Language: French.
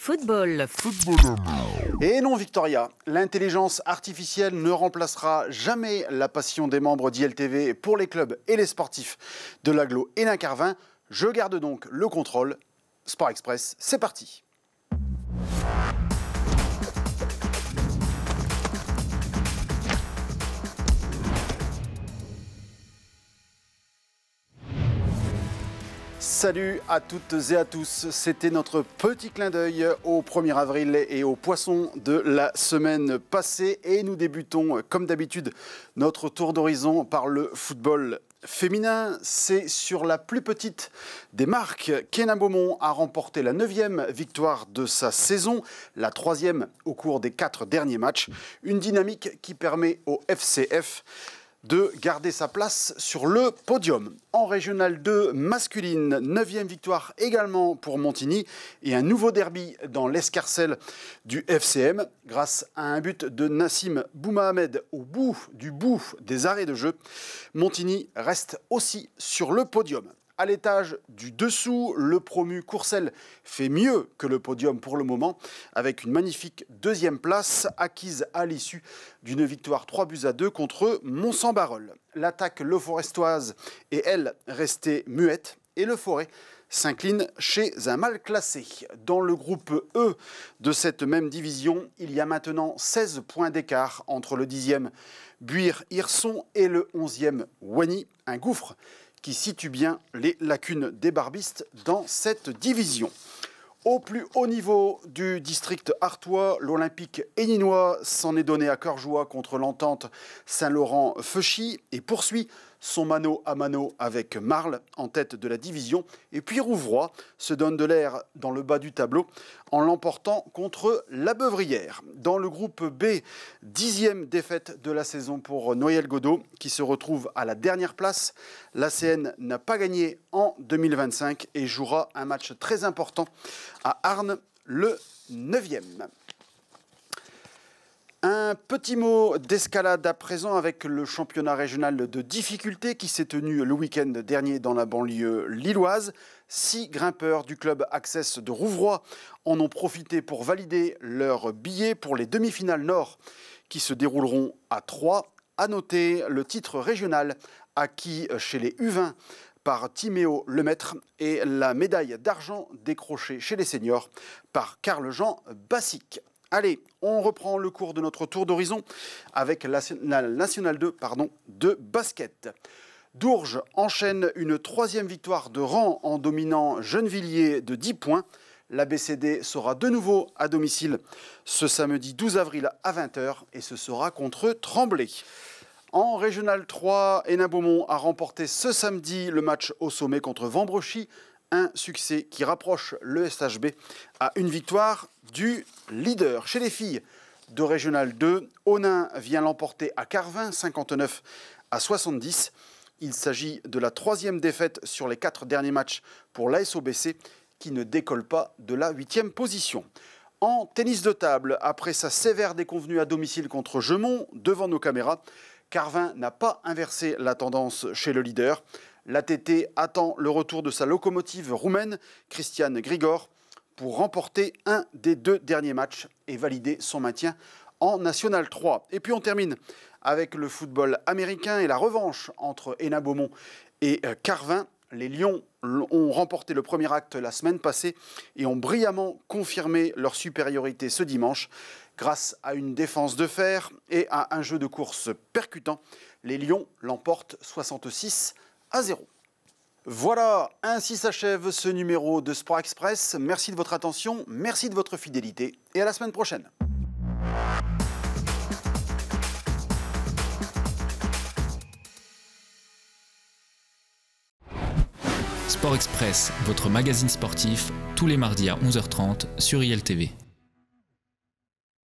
Football. Et non, Victoria, l'intelligence artificielle ne remplacera jamais la passion des membres d'ILTV pour les clubs et les sportifs de l'Agglo et Hénin-Carvin. Je garde donc le contrôle. Sport Express, c'est parti. Salut à toutes et à tous, c'était notre petit clin d'œil au 1er avril et aux poissons de la semaine passée et nous débutons comme d'habitude notre tour d'horizon par le football féminin. C'est sur la plus petite des marques qu'Hénin Beaumont a remporté la 9e victoire de sa saison, la 3e au cours des 4 derniers matchs, une dynamique qui permet au FCF de garder sa place sur le podium. En Régional 2 masculine, 9e victoire également pour Montigny et un nouveau derby dans l'escarcelle du FCM grâce à un but de Nassim Boumahamed au bout des arrêts de jeu. Montigny reste aussi sur le podium. À l'étage du dessous, le promu Courcelles fait mieux que le podium pour le moment, avec une magnifique 2e place acquise à l'issue d'une victoire 3-2 contre Mont-Saint-Barreul. L'attaque leforestoise est, elle, restée muette et le Forêt s'incline chez un mal classé. Dans le groupe E de cette même division, il y a maintenant 16 points d'écart entre le 10e Buire-Hirson et le 11e Wany, un gouffre qui situe bien les lacunes des barbistes dans cette division. Au plus haut niveau du district artois, l'Olympique héninois s'en est donné à cœur joie contre l'Entente Saint-Laurent-Feuchy et poursuit son mano à mano avec Marle en tête de la division. Et puis Rouvroy se donne de l'air dans le bas du tableau en l'emportant contre la Beuvrière. Dans le groupe B, 10e défaite de la saison pour Noël Godot qui se retrouve à la dernière place. L'ACN n'a pas gagné en 2025 et jouera un match très important à Arnes le 9e. Un petit mot d'escalade à présent avec le championnat régional de difficulté qui s'est tenu le week-end dernier dans la banlieue lilloise. 6 grimpeurs du club Access de Rouvroy en ont profité pour valider leur billet pour les demi-finales nord qui se dérouleront à Troyes. À noter le titre régional acquis chez les U20 par Timéo Lemaître et la médaille d'argent décrochée chez les seniors par Carl-Jean Bassic. Allez, on reprend le cours de notre tour d'horizon avec la Nationale 2 de basket. Dourges enchaîne une 3e victoire de rang en dominant Gennevilliers de 10 points. La BCD sera de nouveau à domicile ce samedi 12 avril à 20h et ce sera contre Tremblay. En Régional 3, Hénin Beaumont a remporté ce samedi le match au sommet contre Vambrechy. Un succès qui rapproche le SHB à une victoire du leader. Chez les filles de Régional 2, Onin vient l'emporter à Carvin, 59-70. Il s'agit de la 3e défaite sur les 4 derniers matchs pour l'ASOBC qui ne décolle pas de la 8e position. En tennis de table, après sa sévère déconvenue à domicile contre Gemont, devant nos caméras, Carvin n'a pas inversé la tendance chez le leader. L'ATT attend le retour de sa locomotive roumaine, Christiane Grigor, pour remporter un des 2 derniers matchs et valider son maintien en National 3. Et puis on termine avec le football américain et la revanche entre Hénin Beaumont et Carvin. Les Lions ont remporté le premier acte la semaine passée et ont brillamment confirmé leur supériorité ce dimanche. Grâce à une défense de fer et à un jeu de course percutant, les Lions l'emportent 66-0. Voilà, ainsi s'achève ce numéro de Sport Express. Merci de votre attention, merci de votre fidélité et à la semaine prochaine. Sport Express, votre magazine sportif, tous les mardis à 11h30 sur ILTV.